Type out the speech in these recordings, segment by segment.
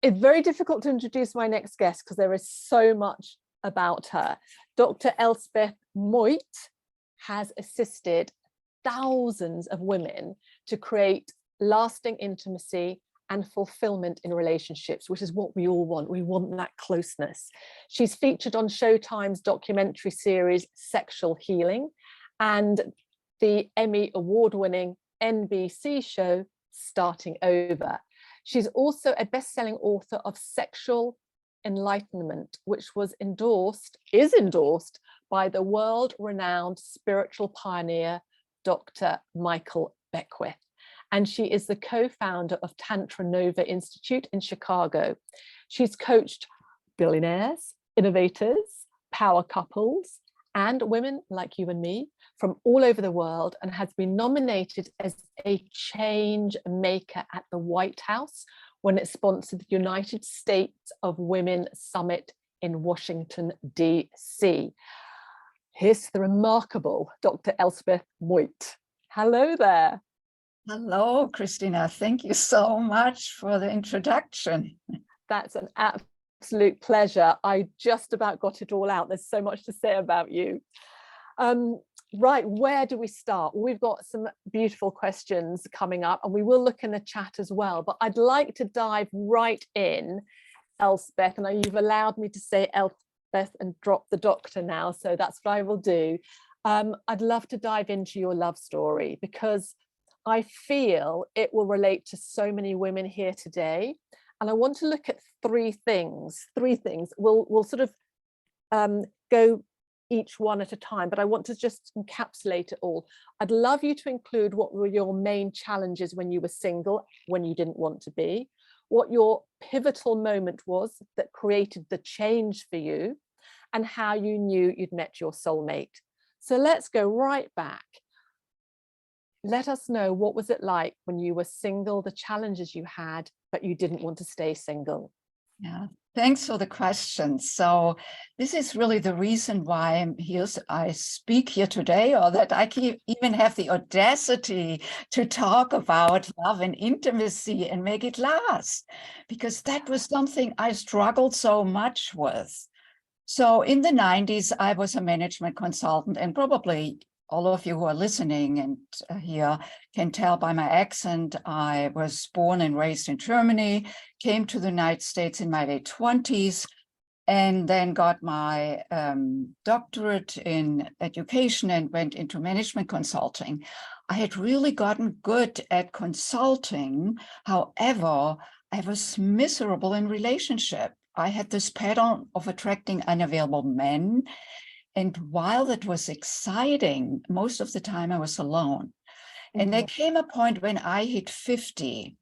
It's very difficult to introduce my next guest because there is so much about her. Dr. Elsbeth Moit has assisted thousands of women to create lasting intimacy and fulfillment in relationships, which is what we all want. We want that closeness. She's featured on Showtime's documentary series Sexual Healing and the Emmy award-winning NBC show Starting Over. She's also a best-selling author of Sexual Enlightenment, which is endorsed by the world-renowned spiritual pioneer, Dr. Michael Beckwith. And she is the co-founder of Tantra Nova Institute in Chicago. She's coached billionaires, innovators, power couples, and women like you and me from all over the world, and has been nominated as a change maker at the White House when it sponsored the United States of Women Summit in Washington, D.C. Here's the remarkable Dr. Elsbeth Moit. Hello there. Hello, Kristina. Thank you so much for the introduction. That's an absolute pleasure. I just about got it all out. There's so much to say about you. Right, where do we start? We've got some beautiful questions coming up, and we will look in the chat as well. But I'd like to dive right in, Elsbeth, and you've allowed me to say Elsbeth and drop the doctor now, so that's what I will do. I'd love to dive into your love story because I feel it will relate to so many women here today. And I want to look at three things. We'll sort of go each one at a time, but I want to just encapsulate it all. I'd love you to include what were your main challenges when you were single, when you didn't want to be, what your pivotal moment was that created the change for you, and how you knew you'd met your soulmate. So let's go right back. Let us know, what was it like when you were single, the challenges you had, but you didn't want to stay single? Yeah, thanks for the question. So this is really the reason why I'm here. I speak here today, or that I can even have the audacity to talk about love and intimacy and make it last, because that was something I struggled so much with. So in the 90s, I was a management consultant, and probably all of you who are listening and here can tell by my accent, I was born and raised in Germany, came to the United States in my late 20s, and then got my doctorate in education and went into management consulting. I had really gotten good at consulting. However, I was miserable in relationship. I had this pattern of attracting unavailable men. And while that was exciting, most of the time I was alone. And there came a point when I hit 50,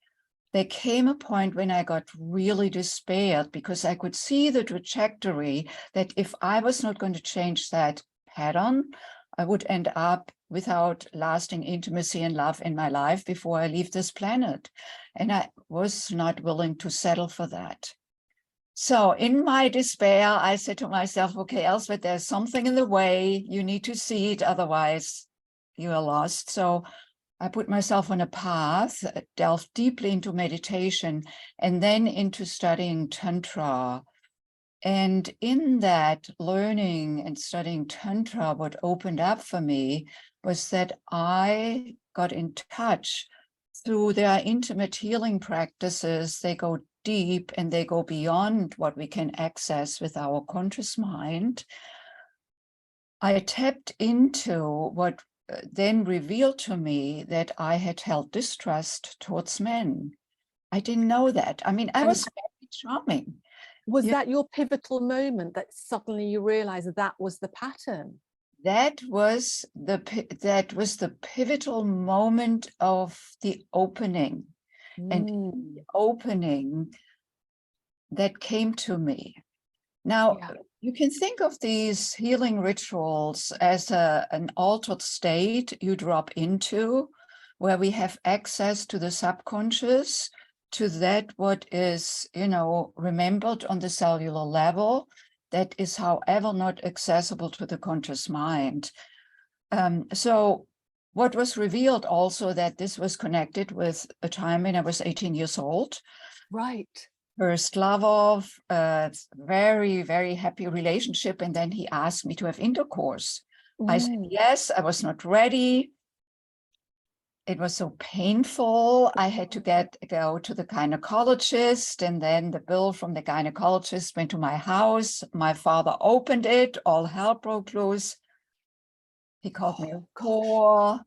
there came a point when I got really despaired, because I could see the trajectory that if I was not going to change that pattern, I would end up without lasting intimacy and love in my life before I leave this planet. And I was not willing to settle for that. So in my despair, I said to myself, okay, Elsbeth, there's something in the way. You need to see it, otherwise you are lost. So I put myself on a path, delved deeply into meditation, and then into studying Tantra. And in that learning and studying Tantra, what opened up for me was that I got in touch through their intimate healing practices. They go deep and they go beyond what we can access with our conscious mind. I tapped into what then revealed to me that I had held distrust towards men. I didn't know that. I mean, I was very charming. Was that your pivotal moment that suddenly you realized that was the pattern? That was the pivotal moment of the opening. And the opening that came to me. Now, you can think of these healing rituals as an altered state you drop into, where we have access to the subconscious, to that what is, remembered on the cellular level, that is, however, not accessible to the conscious mind. So what was revealed also, that this was connected with a time when I was 18 years old. Right. first love of, very, very happy relationship. And then he asked me to have intercourse. I said, yes, I was not ready. It was so painful. I had to go to the gynecologist, and then the bill from the gynecologist went to my house. My father opened it, all hell broke loose. He called me a whore.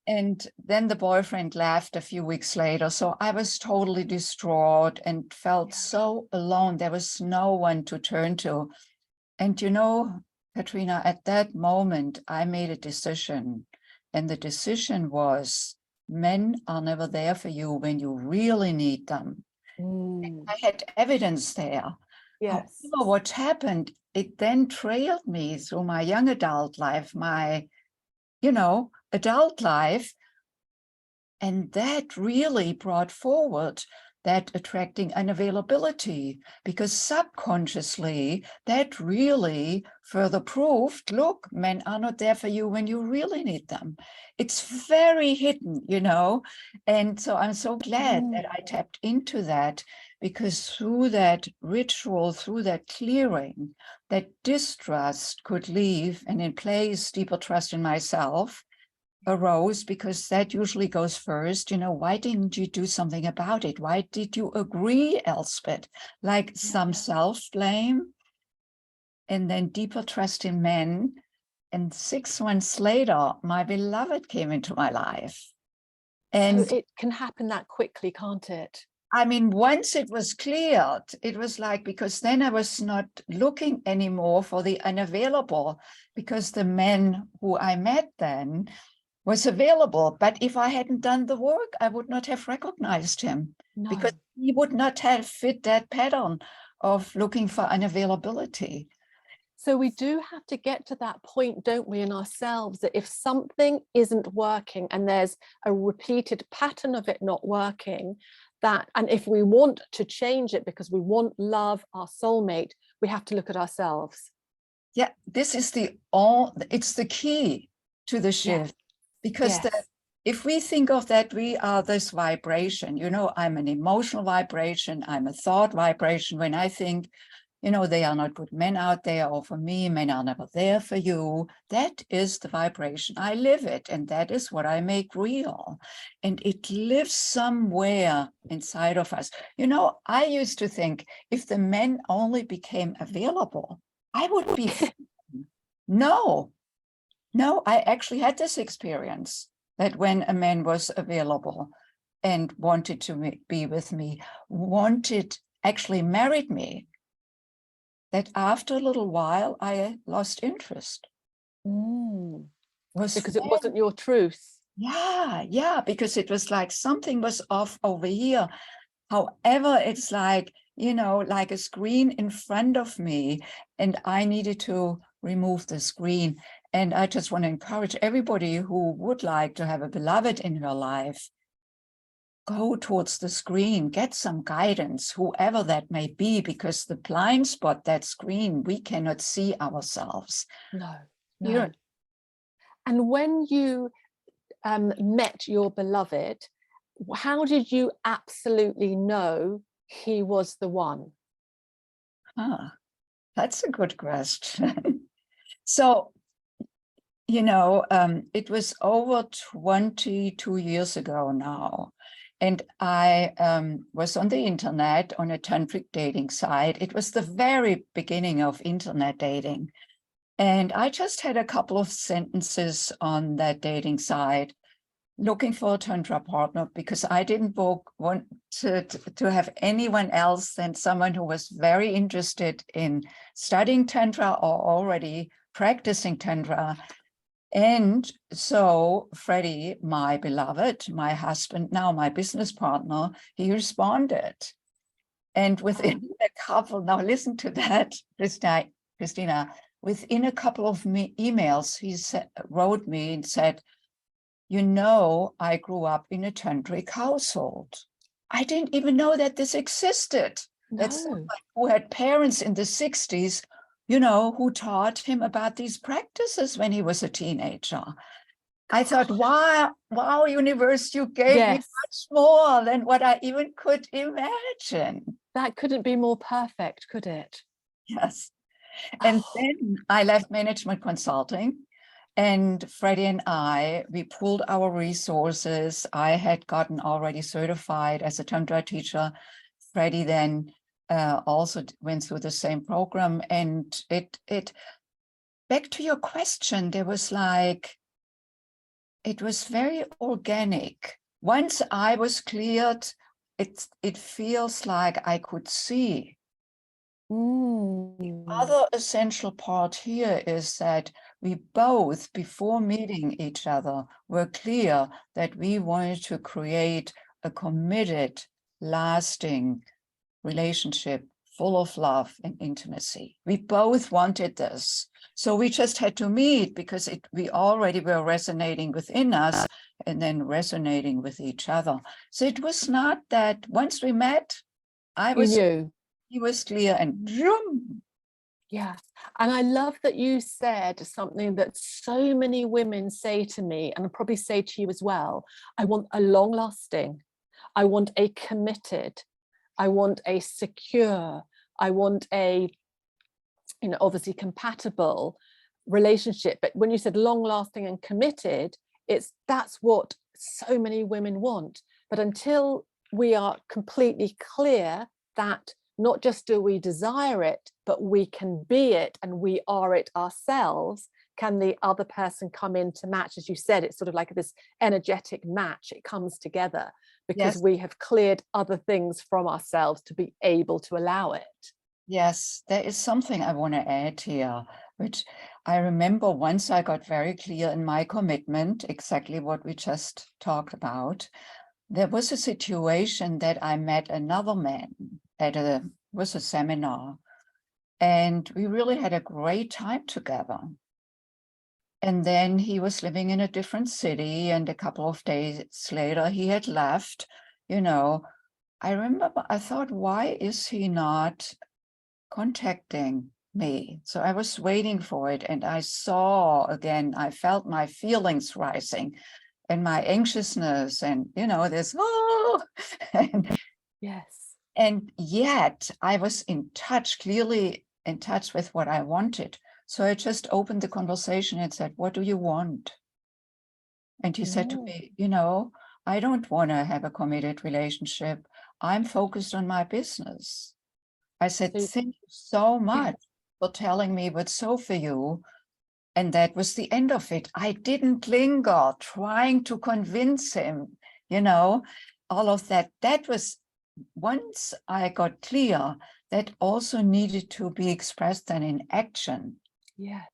And then the boyfriend left a few weeks later. So I was totally distraught and felt so alone. There was no one to turn to. And you know, Katrina, at that moment, I made a decision. And the decision was, men are never there for you when you really need them. I had evidence there. Yes. However, what happened, it then trailed me through my young adult life, my, adult life. And that really brought forward that attracting unavailability, because subconsciously that really further proved, look, men are not there for you when you really need them. It's very hidden, and so I'm so glad that I tapped into that, because through that ritual, through that clearing, that distrust could leave, and in place deeper trust in myself arose, because that usually goes first. Why didn't you do something about it? Why did you agree, Elsbeth? Like some self-blame, and then deeper trust in men. And 6 months later, my beloved came into my life. And so it can happen that quickly, can't it? I mean, once it was cleared, it was like, because then I was not looking anymore for the unavailable, because the man who I met then was available. But if I hadn't done the work, I would not have recognized him, because he would not have fit that pattern of looking for unavailability. So we do have to get to that point, don't we, in ourselves, that if something isn't working and there's a repeated pattern of it not working, and if we want to change it because we want love, our soulmate, we have to look at ourselves. Yeah, this is it's the key to the shift. Because if we think of that, we are this vibration, I'm an emotional vibration, I'm a thought vibration. When I think, they are not good men out there, or for me, men are never there for you, that is the vibration. I live it, and that is what I make real. And it lives somewhere inside of us. I used to think, if the men only became available, I would be No, I actually had this experience, that when a man was available and wanted to be with me, actually married me, that after a little while, I lost interest. Because it wasn't your truth. Yeah, because it was like something was off over here. However, it's like, like a screen in front of me, and I needed to remove the screen. And I just want to encourage everybody who would like to have a beloved in her life, go towards the screen, get some guidance, whoever that may be, because the blind spot, that screen, we cannot see ourselves. No. And when you met your beloved, how did you absolutely know he was the one? That's a good question. So, it was over 22 years ago now. And I was on the internet on a tantric dating site. It was the very beginning of internet dating. And I just had a couple of sentences on that dating site looking for a tantra partner, because I didn't want to have anyone else than someone who was very interested in studying tantra or already practicing tantra. And so Freddie, my beloved, my husband, now my business partner, he responded. And within a couple, now listen to that, Kristina, within a couple of emails, he wrote me and said, I grew up in a tantric household. I didn't even know that this existed. That's someone who had parents in the 60s, who taught him about these practices when he was a teenager. I thought, wow, universe, you gave me Yes, much more than what I even could imagine. that couldn't be more perfect, could it? Yes. And then I left management consulting, and Freddie and we pooled our resources. I had gotten already certified as a Tantra teacher. Freddie then also went through the same program. And it back to your question, there was like, it was very organic. Once I was cleared, it feels like I could see. Mm. Other essential part here is that we both, before meeting each other, were clear that we wanted to create a committed, lasting relationship full of love and intimacy. We both wanted this. So we just had to meet because we already were resonating within us and then resonating with each other. So it was not that once we met, You knew. he was clear, and zoom. Yeah. And I love that you said something that so many women say to me, and I'll probably say to you as well. I want a long lasting, I want a committed, I want a secure, I want a, obviously compatible relationship. But when you said long lasting and committed, that's what so many women want. But until we are completely clear that not just do we desire it, but we can be it and we are it ourselves, can the other person come in to match? As you said, it's sort of like this energetic match. It comes together because Yes. we have cleared other things from ourselves to be able to allow it. Yes, there is something I want to add here, which I remember once I got very clear in my commitment, exactly what we just talked about. There was a situation that I met another man at a seminar, and we really had a great time together. And then he was living in a different city, and a couple of days later he had left. I remember I thought, why is he not contacting me? So I was waiting for it, and I saw again, I felt my feelings rising and my anxiousness, and this and, Yes. and yet I was clearly in touch with what I wanted. So I just opened the conversation and said, what do you want? And he said to me, I don't want to have a committed relationship. I'm focused on my business. I said, thank you so much for telling me what's so for you. And that was the end of it. I didn't linger trying to convince him, all of that. That was, once I got clear, that also needed to be expressed then in action. Yes.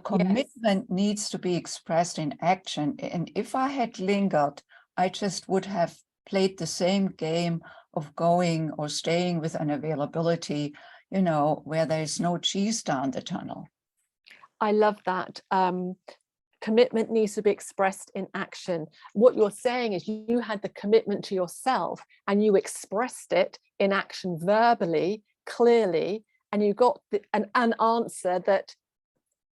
Commitment needs to be expressed in action. And if I had lingered, I just would have played the same game of going or staying with unavailability, where there's no cheese down the tunnel. I love that. Commitment needs to be expressed in action. What you're saying is you had the commitment to yourself and you expressed it in action verbally, clearly, and you got an answer that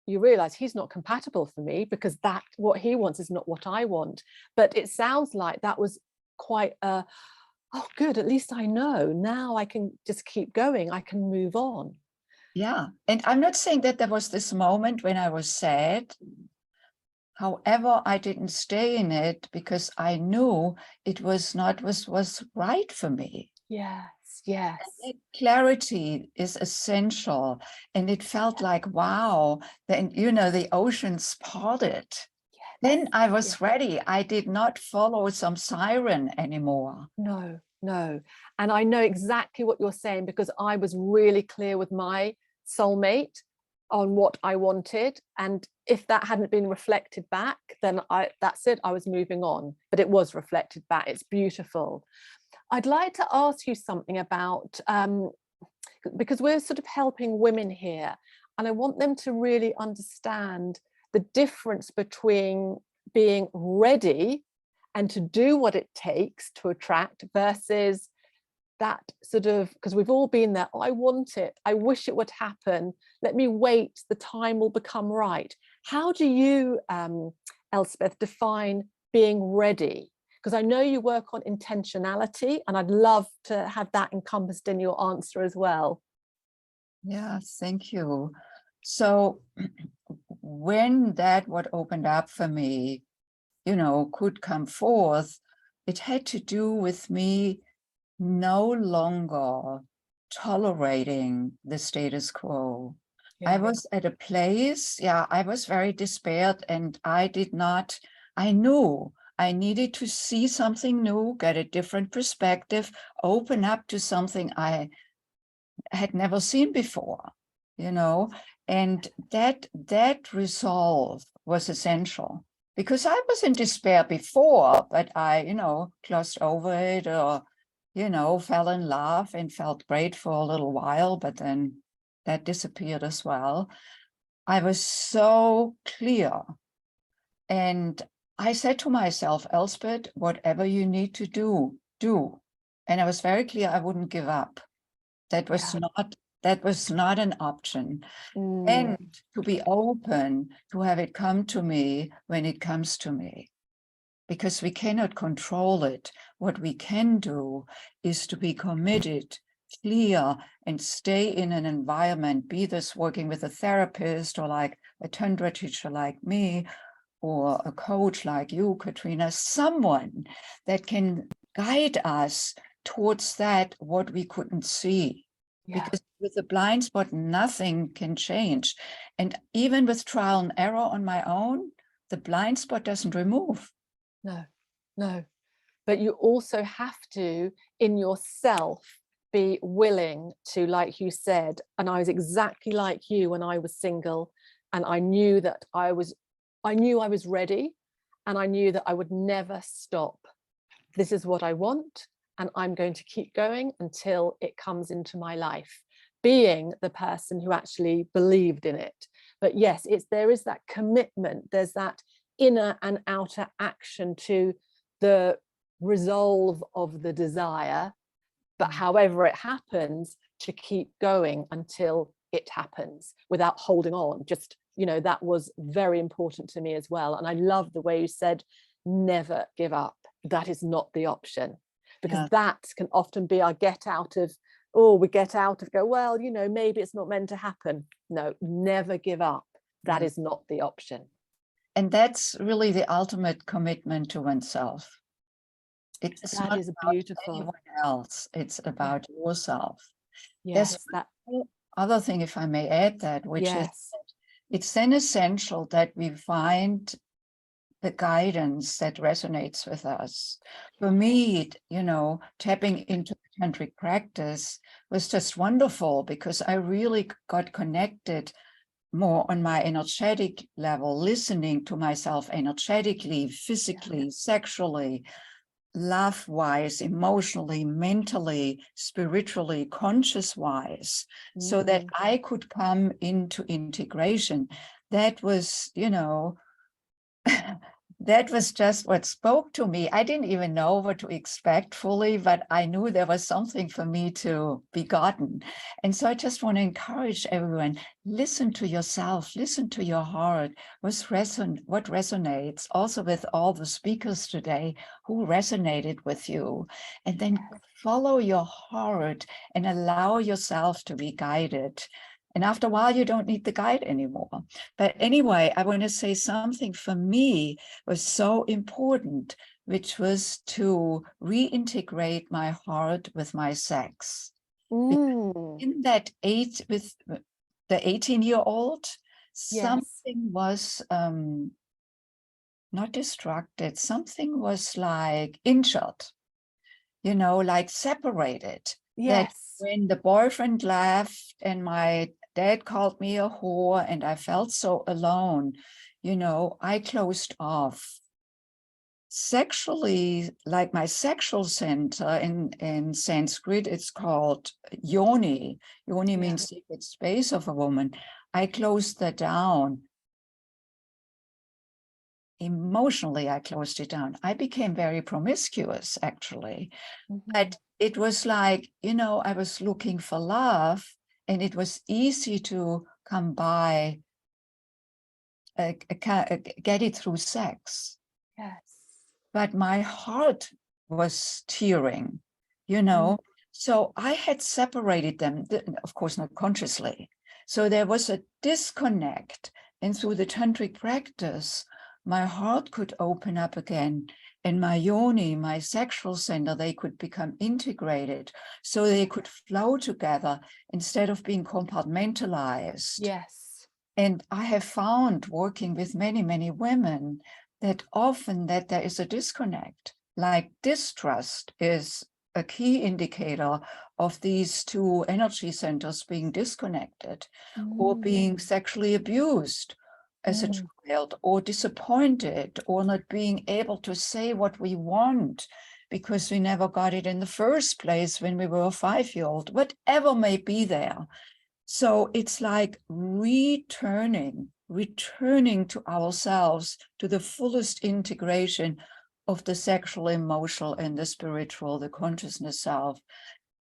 you realize he's not compatible for me because that what he wants is not what I want. But it sounds like that was quite oh good, at least I know. Now I can just keep going. I can move on. Yeah. And I'm not saying that there was this moment when I was sad. However, I didn't stay in it because I knew it was not was right for me. Yes, yes. And clarity is essential. And it felt like, wow, then, the oceans parted. Yes. Then I was ready. I did not follow some siren anymore. No. And I know exactly what you're saying because I was really clear with my soulmate on what I wanted. And if that hadn't been reflected back, then that's it. I was moving on, but it was reflected back. It's beautiful. I'd like to ask you something about, because we're sort of helping women here, and I want them to really understand the difference between being ready and to do what it takes to attract versus that sort of, because we've all been there, I want it, I wish it would happen, let me wait, the time will become right. How do you Elspeth, define being ready? Because I know you work on intentionality, and I'd love to have that encompassed in your answer as well. Yeah, thank you. So when that what opened up for me, could come forth, it had to do with me no longer tolerating the status quo. I was at a place, I was very despaired, and I knew I needed to see something new, get a different perspective, open up to something I had never seen before, and that resolve was essential, because I was in despair before, but I, glossed over it, or, fell in love and felt great for a little while, but then that disappeared as well. I was so clear. And I said to myself, Elsbeth, whatever you need to do, do. And I was very clear I wouldn't give up. That was not an option. And to be open to have it come to me when it comes to me, because we cannot control it. What we can do is to be committed, clear, and stay in an environment, be this working with a therapist or like a tantra teacher like me, or a coach like you, Katrina, someone that can guide us towards that what we couldn't see. Because with a blind spot, nothing can change. And even with trial and error on my own, the blind spot doesn't remove. No. But you also have to, in yourself, be willing to, like you said, and I was exactly like you when I was single, and I knew that I was ready, and I knew that I would never stop. This is what I want, and I'm going to keep going until it comes into my life, being the person who actually believed in it. But yes, there is that commitment, there's that inner and outer action to the resolve of the desire, but however it happens, to keep going until it happens without holding on. Just, that was very important to me as well. And I love the way you said, never give up. That is not the option, because that can often be our get out of, go, well, maybe it's not meant to happen. No, never give up. That is not the option. And that's really the ultimate commitment to oneself. It's that not is about beautiful. anyone else. It's about yourself. Yes, There's one other thing, if I may add that, which is it's then essential that we find the guidance that resonates with us. For me, tapping into tantric practice was just wonderful, because I really got connected more on my energetic level, listening to myself energetically, physically, sexually, love-wise, emotionally, mentally, spiritually, conscious-wise, so that I could come into integration. That was, that was just what spoke to me. I didn't even know what to expect fully, but I knew there was something for me to be gotten. And so I just want to encourage everyone, listen to yourself, listen to your heart, what resonates, also with all the speakers today who resonated with you, and then follow your heart and allow yourself to be guided. And after a while, you don't need the guide anymore. But anyway, I want to say something for me was so important, which was to reintegrate my heart with my sex. In that with the 18-year-old, something was not distracted, something was like injured, like separated. That when the boyfriend left and my dad called me a whore and I felt so alone, I closed off. Sexually, like my sexual center in Sanskrit, it's called yoni. Yoni means sacred space of a woman. I closed that down. Emotionally, I closed it down. I became very promiscuous, actually. But it was like, I was looking for love, and it was easy to come by get it through sex. Yes. But my heart was tearing, you know. So I had separated them, of course, not consciously. So there was a disconnect. And through the tantric practice, my heart could open up again. And my yoni, my sexual center, they could become integrated. So they could flow together instead of being compartmentalized. Yes. And I have found, working with many, many women, that often that there is a disconnect, like distrust is a key indicator of these two energy centers being disconnected, or being sexually abused as a child, or disappointed, or not being able to say what we want because we never got it in the first place when we were a 5-year-old, whatever may be there. So it's like returning to ourselves, to the fullest integration of the sexual, emotional, and the spiritual, the consciousness self.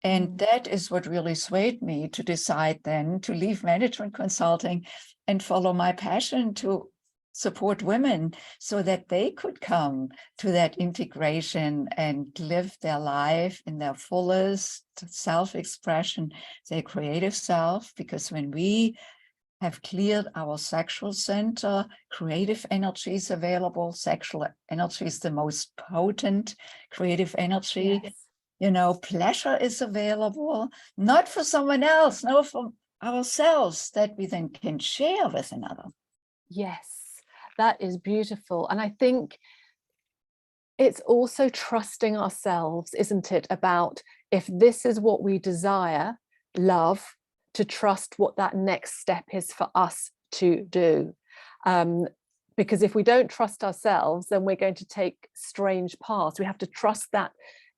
And that is what really swayed me to decide then to leave management consulting and follow my passion to support women so that they could come to that integration and live their life in their fullest self-expression, their creative self. Because when we have cleared our sexual center, creative energy is available. Sexual energy is the most potent creative energy. Yes. You know, pleasure is available, not for someone else, no, for ourselves, that we then can share with another. Yes, that is beautiful. And I think it's also trusting ourselves, isn't it? About if this is what we desire, love, to trust what that next step is for us to do. Because if we don't trust ourselves, then we're going to take strange paths. We have to trust that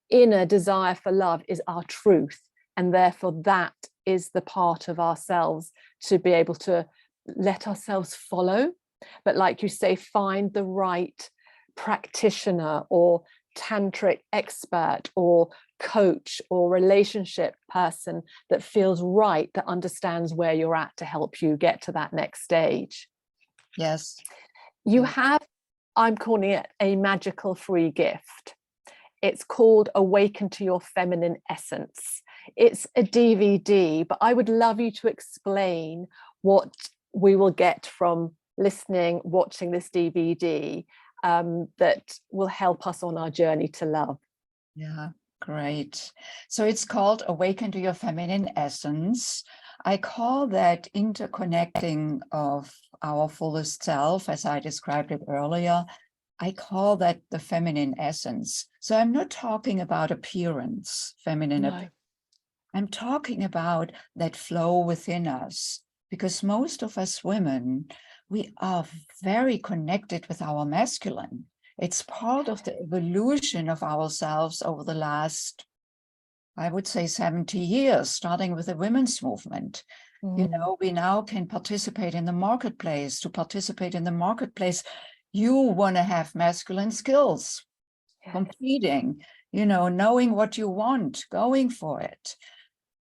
inner desire for love is our truth. And therefore, that is the part of ourselves to be able to let ourselves follow. But like you say, find the right practitioner or tantric expert or coach or relationship person that feels right, that understands where you're at to help you get to that next stage. Yes. You have, I'm calling it a magical free gift. It's called Awaken to Your Feminine Essence. It's a DVD, but I would love you to explain what we will get from listening, watching this DVD that will help us on our journey to love. Yeah, great. So it's called Awaken to Your Feminine Essence. I call that interconnecting of our fullest self, as I described it earlier. I call that the feminine essence. So I'm not talking about appearance, feminine. No. I'm talking about that flow within us, because most of us women, we are very connected with our masculine. It's part of the evolution of ourselves over the last, I would say, 70 years, starting with the women's movement. You know, we now can participate in the marketplace. To participate in the marketplace, you want to have masculine skills, competing, you know, knowing what you want, going for it.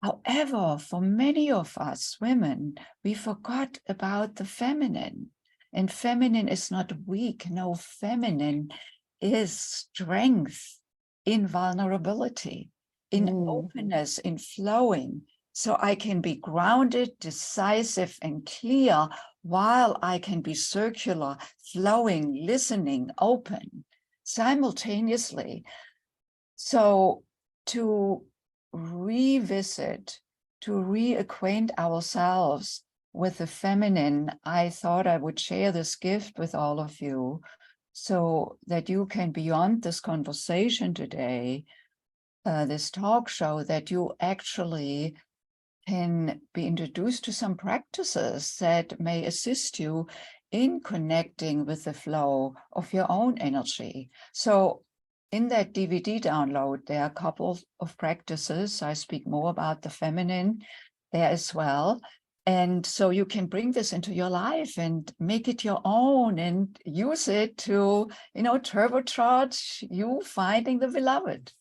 However, for many of us women, we forgot about the feminine. And feminine is not weak. No, feminine is strength in vulnerability, in openness, in flowing. So I can be grounded, decisive, and clear, while I can be circular, flowing, listening, open, simultaneously. So to revisit, to reacquaint ourselves with the feminine, I thought I would share this gift with all of you so that you can, beyond this conversation today, this talk show, that you actually can be introduced to some practices that may assist you in connecting with the flow of your own energy. So in that DVD download, there are a couple of practices. I speak more about the feminine there as well. And so you can bring this into your life and make it your own and use it to, you know, turbocharge you finding the beloved.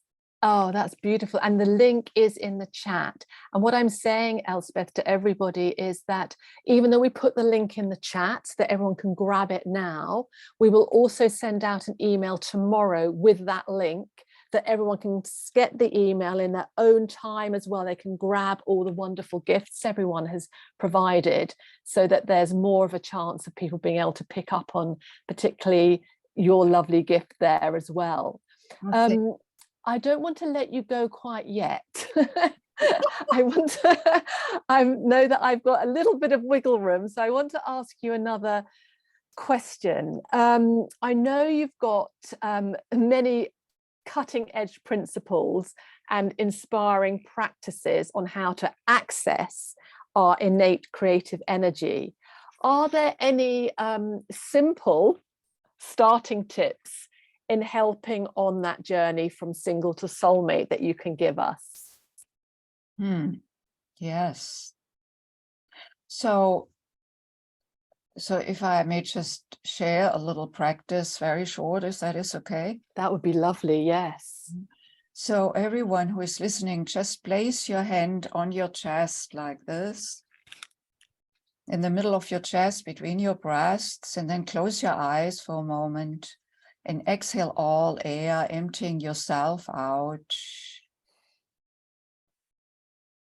Oh, that's beautiful. And the link is in the chat. And what I'm saying, Elsbeth, to everybody is that even though we put the link in the chat so that everyone can grab it now, we will also send out an email tomorrow with that link that everyone can get the email in their own time as well. They can grab all the wonderful gifts everyone has provided so that there's more of a chance of people being able to pick up on particularly your lovely gift there as well. Okay. I don't want to let you go quite yet. I want to, I know that I've got a little bit of wiggle room, so I want to ask you another question. I know you've got many cutting edge principles and inspiring practices on how to access our innate creative energy. Are there any simple starting tips in helping on that journey from single to soulmate that you can give us? Yes. So if I may just share a little practice, very short, if that is okay. That would be lovely, yes. So everyone who is listening, just place your hand on your chest like this, in the middle of your chest, between your breasts, and then close your eyes for a moment and exhale all air, emptying yourself out.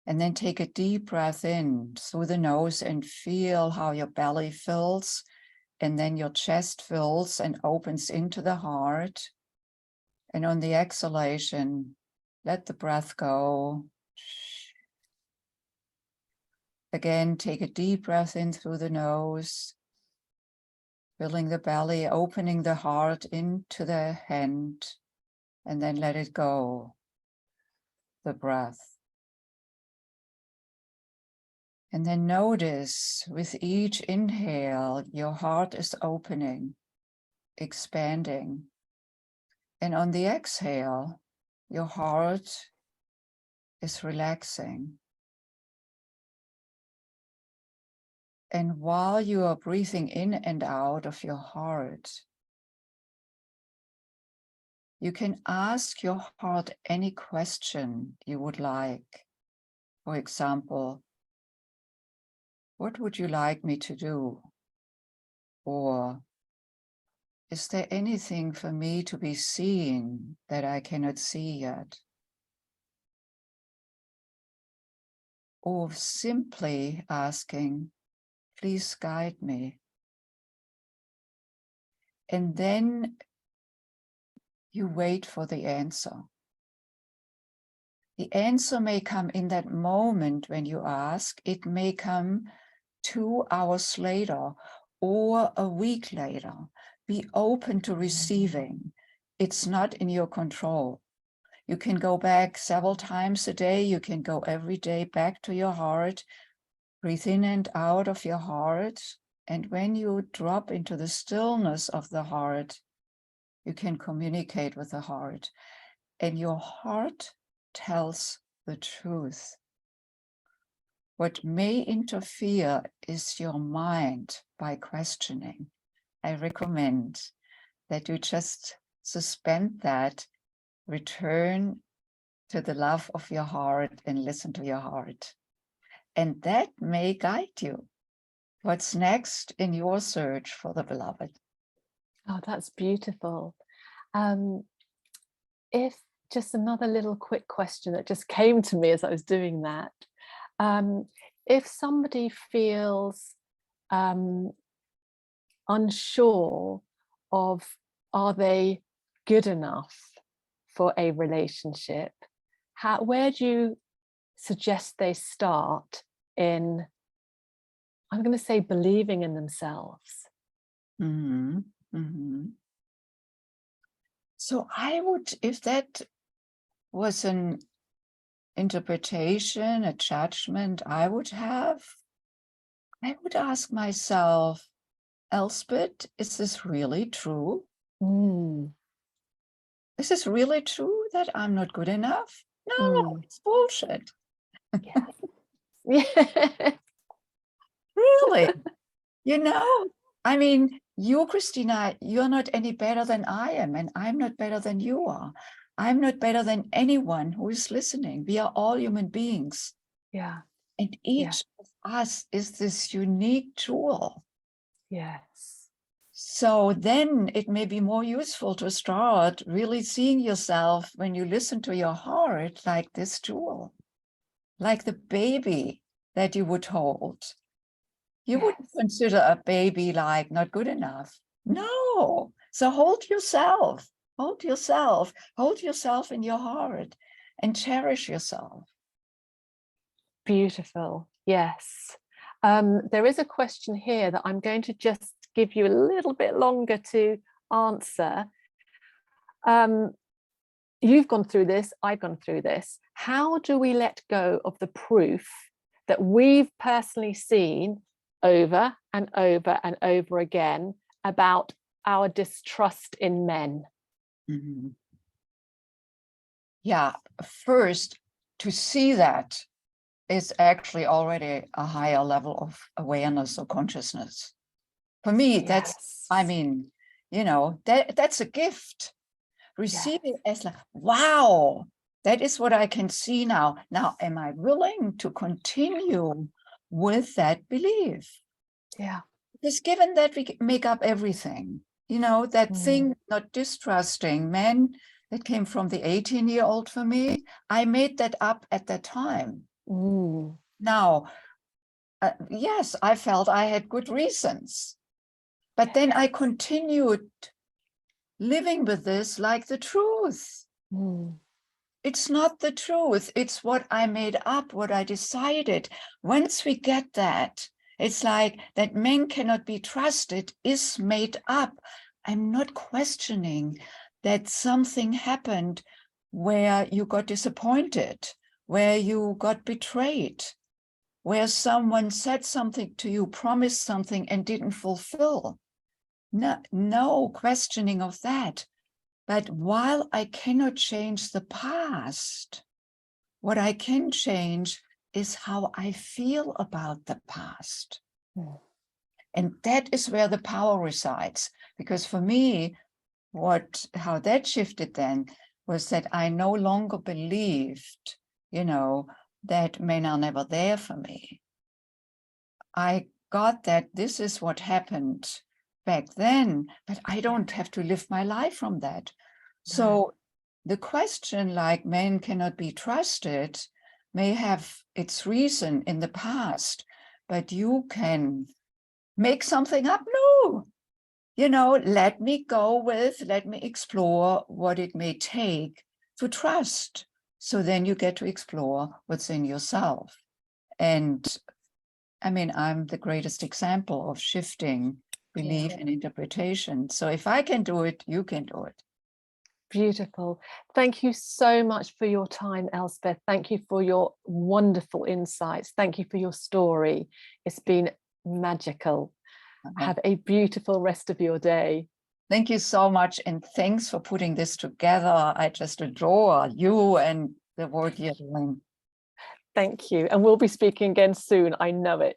And then take a deep breath in through the nose and feel how your belly fills, and then your chest fills and opens into the heart. And on the exhalation, let the breath go. Again, take a deep breath in through the nose, filling the belly, opening the heart into the hand, and then let it go, the breath. And then notice with each inhale, your heart is opening, expanding. And on the exhale, your heart is relaxing. And while you are breathing in and out of your heart, you can ask your heart any question you would like. For example, what would you like me to do? Or, is there anything for me to be seeing that I cannot see yet? Or simply asking, please guide me. And then you wait for the answer. The answer may come in that moment when you ask. It may come 2 hours later or a week later. Be open to receiving. It's not in your control. You can go back several times a day. You can go every day back to your heart. Breathe in and out of your heart. And when you drop into the stillness of the heart, you can communicate with the heart. And your heart tells the truth. What may interfere is your mind by questioning. I recommend that you just suspend that, return to the love of your heart and listen to your heart. And that may guide you. What's next in your search for the beloved? Oh, that's beautiful. If just another little quick question that just came to me as I was doing that. If somebody feels unsure of, are they good enough for a relationship, where do you suggest they start in, I'm going to say, believing in themselves? Mm-hmm. Mm-hmm. So I would, if that was an interpretation, a judgment I would ask myself, Elsbeth, is this really true? Is this really true that I'm not good enough? No, it's bullshit. Yeah. Really? I mean, you, Kristina, you're not any better than I am, and I'm not better than you are. I'm not better than anyone who is listening. We are all human beings. Yeah. And Yeah. each of us is this unique tool. Yes. So then it may be more useful to start really seeing yourself when you listen to your heart like this tool, like the baby that you would hold. You wouldn't consider a baby like not good enough. No. So hold yourself, hold yourself, hold yourself in your heart and cherish yourself. Beautiful. Yes. There is a question here that I'm going to just give you a little bit longer to answer. You've gone through this, I've gone through this. How do we let go of the proof that we've personally seen over and over and over again about our distrust in men? Mm-hmm. Yeah, first, to see that is actually already a higher level of awareness or consciousness. For me, that's, I mean, you know, that's a gift. Receive it as like, wow, that is what I can see now. Now, am I willing to continue with that belief? Yeah. Because given that we make up everything, you know, that thing, not distrusting men, that came from the 18-year-old for me, I made that up at that time. Now, yes, I felt I had good reasons, but then I continued living with this like the truth. It's not the truth. It's what I made up, what I decided. Once we get that, it's like that men cannot be trusted is made up. I'm not questioning that something happened where you got disappointed, where you got betrayed, where someone said something to you, promised something and didn't fulfill. No questioning of that. But while I cannot change the past, what I can change is how I feel about the past. And that is where the power resides. Because for me, how that shifted then was that I no longer believed, you know, that men are never there for me. I got that this is what happened back then, but I don't have to live my life from that. So the question like men cannot be trusted may have its reason in the past, but you can make something up new. You know, let me explore what it may take to trust. So then you get to explore what's in yourself. And I mean, I'm the greatest example of shifting belief and interpretation. So if I can do it, you can do it. Beautiful. Thank you so much for your time, Elsbeth. Thank you for your wonderful insights. Thank you for your story. It's been magical. Have a beautiful rest of your day. Thank you so much. And thanks for putting this together. I just adore you and the work you're doing. Thank you. And we'll be speaking again soon. I know it.